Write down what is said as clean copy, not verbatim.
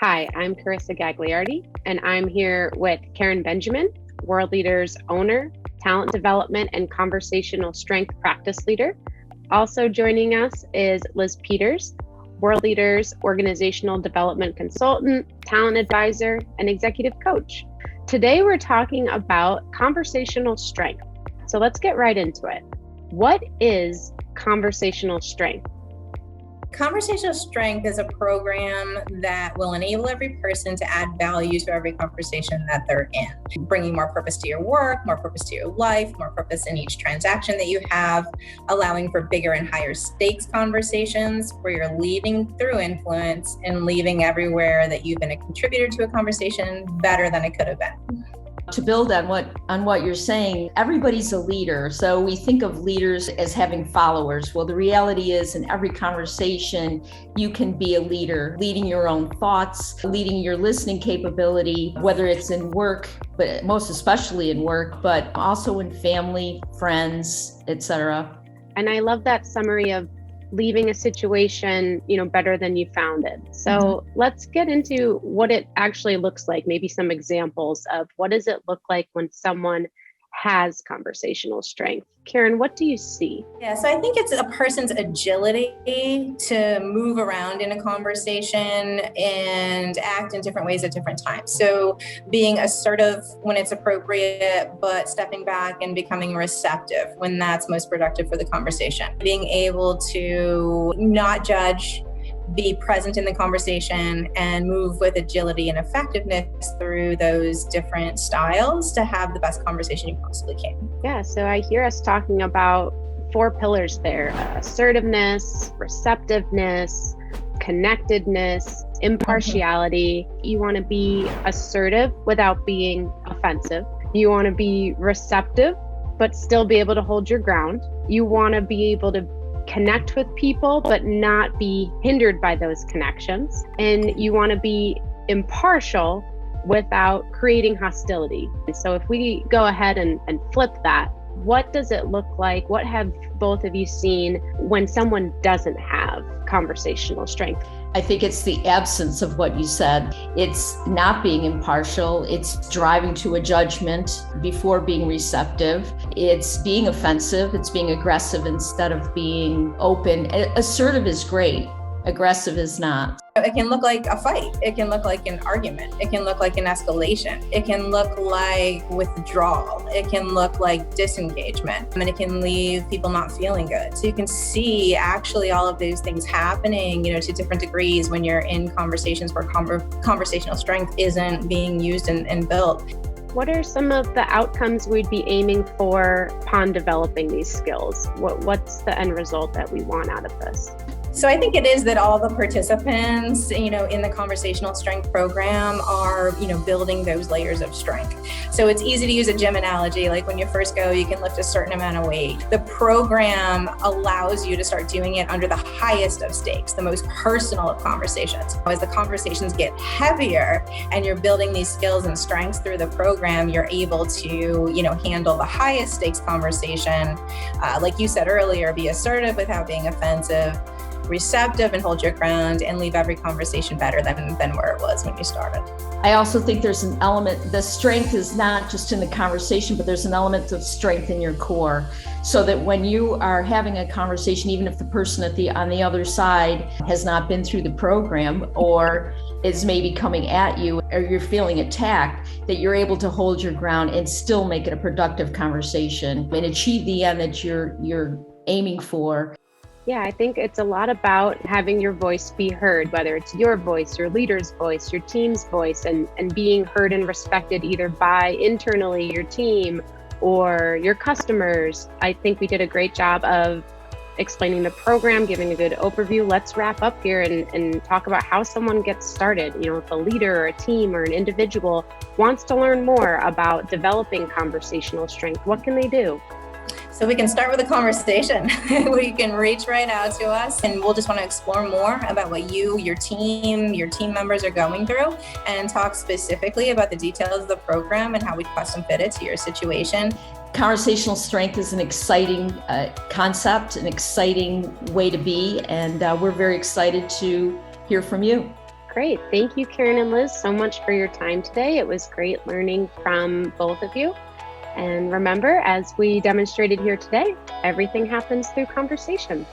Hi, I'm Carissa Gagliardi, and I'm here with Karen Benjamin, Worldleaders owner, talent development and conversational strength practice leader. Also joining us is Liz Peters, Worldleaders organizational development consultant, talent advisor, and executive coach. Today, we're talking about conversational strength. So let's get right into it. What is conversational strength? Conversational strength is a program that will enable every person to add value to every conversation that they're in, bringing more purpose to your work, more purpose to your life, more purpose in each transaction that you have, allowing for bigger and higher stakes conversations where you're leading through influence and leaving everywhere that you've been a contributor to a conversation better than it could have been. To build on what you're saying, everybody's a leader. So we think of leaders as having followers. Well, the reality is in every conversation, you can be a leader, leading your own thoughts, leading your listening capability, whether it's in work, but most especially in work, but also in family, friends, etc. And I love that summary of leaving a situation, better than you found it. So let's get into what it actually looks like, maybe some examples of what does it look like when someone has conversational strength. Karen, what do you see? Yeah, so I think it's a person's agility to move around in a conversation and act in different ways at different times. So being assertive when it's appropriate, but stepping back and becoming receptive when that's most productive for the conversation. Being able to not judge, be present in the conversation and move with agility and effectiveness through those different styles to have the best conversation you possibly can. Yeah, so I hear us talking about 4 pillars there: assertiveness, receptiveness, connectedness, impartiality. You want to be assertive without being offensive. You want to be receptive, but still be able to hold your ground. You want to be able to connect with people, but not be hindered by those connections. And you want to be impartial without creating hostility. So if we go ahead and flip that, what does it look like? What have both of you seen when someone doesn't have conversational strength? I think it's the absence of what you said. It's not being impartial. It's driving to a judgment before being receptive. It's being offensive. It's being aggressive instead of being open. Assertive is great. Aggressive is not. It can look like a fight. It can look like an argument. It can look like an escalation. It can look like withdrawal. It can look like disengagement. And it can leave people not feeling good. So you can see actually all of those things happening, to different degrees when you're in conversations where conversational strength isn't being used and built. What are some of the outcomes we'd be aiming for upon developing these skills? What's the end result that we want out of this? So I think it is that all the participants, in the conversational strength program are, building those layers of strength. So it's easy to use a gym analogy. Like when you first go, you can lift a certain amount of weight. The program allows you to start doing it under the highest of stakes, the most personal of conversations. As the conversations get heavier and you're building these skills and strengths through the program, you're able to, handle the highest stakes conversation. Like you said earlier, be assertive without being offensive, receptive and hold your ground, and leave every conversation better than where it was when you started. I also think there's an element, the strength is not just in the conversation, but there's an element of strength in your core. So that when you are having a conversation, even if the person on the other side has not been through the program or is maybe coming at you or you're feeling attacked, that you're able to hold your ground and still make it a productive conversation and achieve the end that you're aiming for. Yeah, I think it's a lot about having your voice be heard, whether it's your voice, your leader's voice, your team's voice, and being heard and respected either by internally your team or your customers. I think we did a great job of explaining the program, giving a good overview. Let's wrap up here and talk about how someone gets started. If a leader or a team or an individual wants to learn more about developing conversational strength, what can they do? So we can start with a conversation. We can reach right out to us and we'll just want to explore more about what you, your team members are going through and talk specifically about the details of the program and how we custom fit it to your situation. Conversational strength is an exciting concept, an exciting way to be, and we're very excited to hear from you. Great. Thank you, Karen and Liz, so much for your time today. It was great learning from both of you. And remember, as we demonstrated here today, everything happens through conversation.